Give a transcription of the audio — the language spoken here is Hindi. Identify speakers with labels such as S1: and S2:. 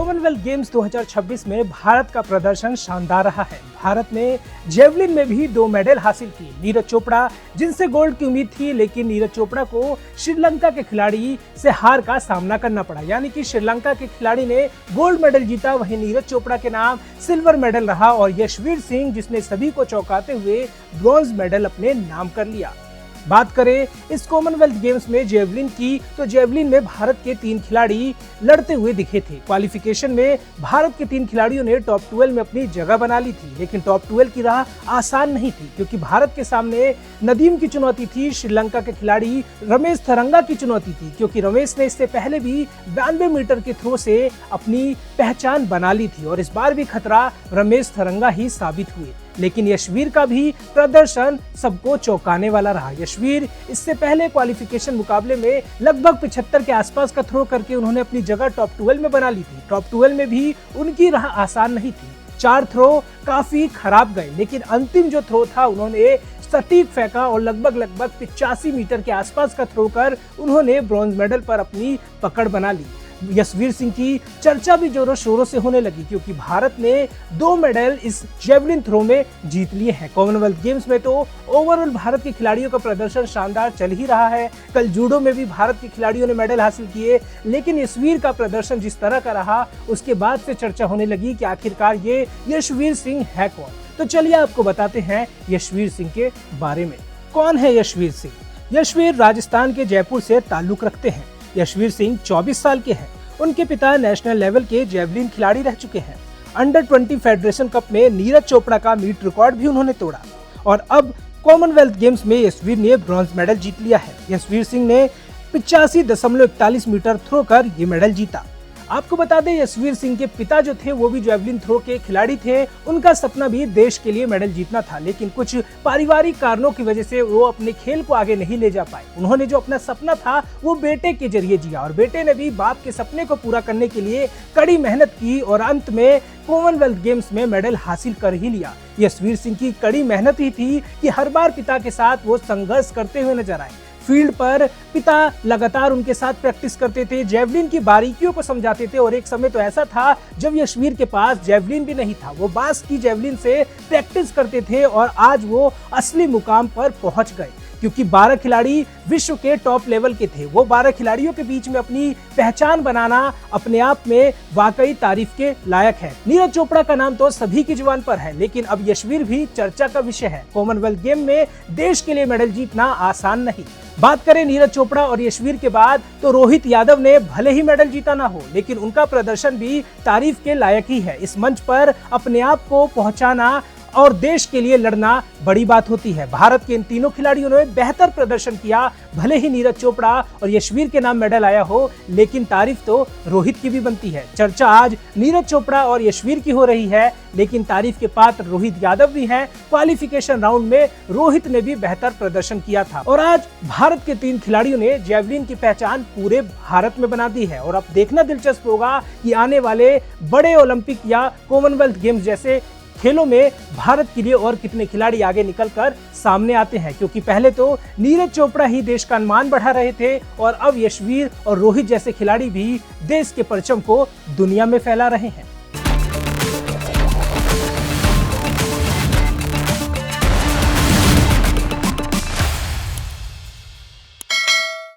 S1: कॉमनवेल्थ गेम्स 2026 में भारत का प्रदर्शन शानदार रहा है। भारत ने जेवलिन में भी 2 मेडल हासिल किए। नीरज चोपड़ा, जिनसे गोल्ड की उम्मीद थी, लेकिन नीरज चोपड़ा को श्रीलंका के खिलाड़ी से हार का सामना करना पड़ा। यानी कि श्रीलंका के खिलाड़ी ने गोल्ड मेडल जीता, वहीं नीरज चोपड़ा के नाम सिल्वर मेडल रहा और यशवीर सिंह, जिसने सभी को चौंकाते हुए ब्रॉन्ज मेडल अपने नाम कर लिया। बात करें इस कॉमनवेल्थ गेम्स में जेवलिन की, तो जेवलिन में भारत के 3 खिलाड़ी लड़ते हुए दिखे थे। क्वालिफिकेशन में भारत के 3 खिलाड़ियों ने टॉप 12 में अपनी जगह बना ली थी, लेकिन टॉप 12 की राह आसान नहीं थी, क्योंकि भारत के सामने नदीम की चुनौती थी, श्रीलंका के खिलाड़ी रमेश थरंगा की चुनौती थी, क्योंकि रमेश ने इससे पहले भी 92 मीटर के थ्रो से अपनी पहचान बना ली थी और इस बार भी खतरा रमेश थरंगा ही साबित हुए। लेकिन यशवीर का भी प्रदर्शन सबको चौंकाने वाला रहा। यशवीर इससे पहले क्वालिफिकेशन मुकाबले में लगभग 75 के आसपास का थ्रो करके उन्होंने अपनी जगह टॉप 12 में बना ली थी। टॉप 12 में भी उनकी राह आसान नहीं थी। 4 थ्रो काफी खराब गए, लेकिन अंतिम जो थ्रो था उन्होंने सटीक फेंका और लगभग 85 मीटर के आसपास का थ्रो कर उन्होंने ब्रॉन्ज मेडल पर अपनी पकड़ बना ली। यशवीर सिंह की चर्चा भी जोरों शोरों से होने लगी, क्योंकि भारत ने 2 मेडल इस जेवलिन थ्रो में जीत लिए हैं। कॉमनवेल्थ गेम्स में तो ओवरऑल भारत के खिलाड़ियों का प्रदर्शन शानदार चल ही रहा है। कल जूडो में भी भारत के खिलाड़ियों ने मेडल हासिल किए, लेकिन यशवीर का प्रदर्शन जिस तरह का रहा, उसके बाद से चर्चा होने लगी कि आखिरकार ये यशवीर सिंह है कौन। तो चलिए आपको बताते हैं यशवीर सिंह के बारे में। कौन है यशवीर सिंह? यशवीर राजस्थान के जयपुर से ताल्लुक रखते हैं। यशवीर सिंह 24 साल के हैं। उनके पिता नेशनल लेवल के जेवलिन खिलाड़ी रह चुके हैं। अंडर 20 फेडरेशन कप में नीरज चोपड़ा का मीट रिकॉर्ड भी उन्होंने तोड़ा और अब कॉमनवेल्थ गेम्स में यशवीर ने ब्रॉन्ज मेडल जीत लिया है। यशवीर सिंह ने 85.41 मीटर थ्रो कर ये मेडल जीता। आपको बता दें, यशवीर सिंह के पिता जो थे वो भी जेवलिन थ्रो के खिलाड़ी थे। उनका सपना भी देश के लिए मेडल जीतना था, लेकिन कुछ पारिवारिक कारणों की वजह से वो अपने खेल को आगे नहीं ले जा पाए। उन्होंने जो अपना सपना था वो बेटे के जरिए जिया और बेटे ने भी बाप के सपने को पूरा करने के लिए कड़ी मेहनत की और अंत में कॉमनवेल्थ गेम्स में मेडल हासिल कर ही लिया। यशवीर सिंह की कड़ी मेहनत ही थी कि हर बार पिता के साथ वो संघर्ष करते हुए नजर आए। फील्ड पर पिता लगातार उनके साथ प्रैक्टिस करते थे, जेवलिन की बारीकियों को समझाते थे और एक समय तो ऐसा था जब यशवीर के पास जेवलिन भी नहीं था। वो बांस की जेवलिन से प्रैक्टिस करते थे और आज वो असली मुकाम पर पहुंच गए, क्योंकि 12 खिलाड़ी विश्व के टॉप लेवल के थे। वो 12 खिलाड़ियों के बीच में अपनी पहचान बनाना अपने आप में वाकई तारीफ के लायक है। नीरज चोपड़ा का नाम तो सभी की जुबान पर है, लेकिन अब यशवीर भी चर्चा का विषय है। कॉमनवेल्थ गेम में देश के लिए मेडल जीतना आसान नहीं। बात करें नीरज चोपड़ा और यशवीर के बाद, तो रोहित यादव ने भले ही मेडल जीता ना हो, लेकिन उनका प्रदर्शन भी तारीफ के लायक ही है। इस मंच पर अपने आप को पहुंचाना और देश के लिए लड़ना बड़ी बात होती है। भारत के इन तीनों खिलाड़ियों ने बेहतर प्रदर्शन किया। भले ही नीरज चोपड़ा और यशवीर के नाम मेडल आया हो, लेकिन तारीफ तो रोहित की भी बनती है। चर्चा आज नीरज चोपड़ा और यशवीर की हो रही है, लेकिन तारीफ के पात्र रोहित यादव भी हैं। क्वालिफिकेशन राउंड में रोहित ने भी बेहतर प्रदर्शन किया था और आज भारत के 3 खिलाड़ियों ने जेवलिन की पहचान पूरे भारत में बना दी है। और अब देखना दिलचस्प होगा कि आने वाले बड़े ओलंपिक या कॉमनवेल्थ गेम्स जैसे खेलों में भारत के लिए और कितने खिलाड़ी आगे निकलकर सामने आते हैं, क्योंकि पहले तो नीरज चोपड़ा ही देश का मान बढ़ा रहे थे और अब यशवीर और रोहित जैसे खिलाड़ी भी देश के परचम को दुनिया में फैला रहे हैं।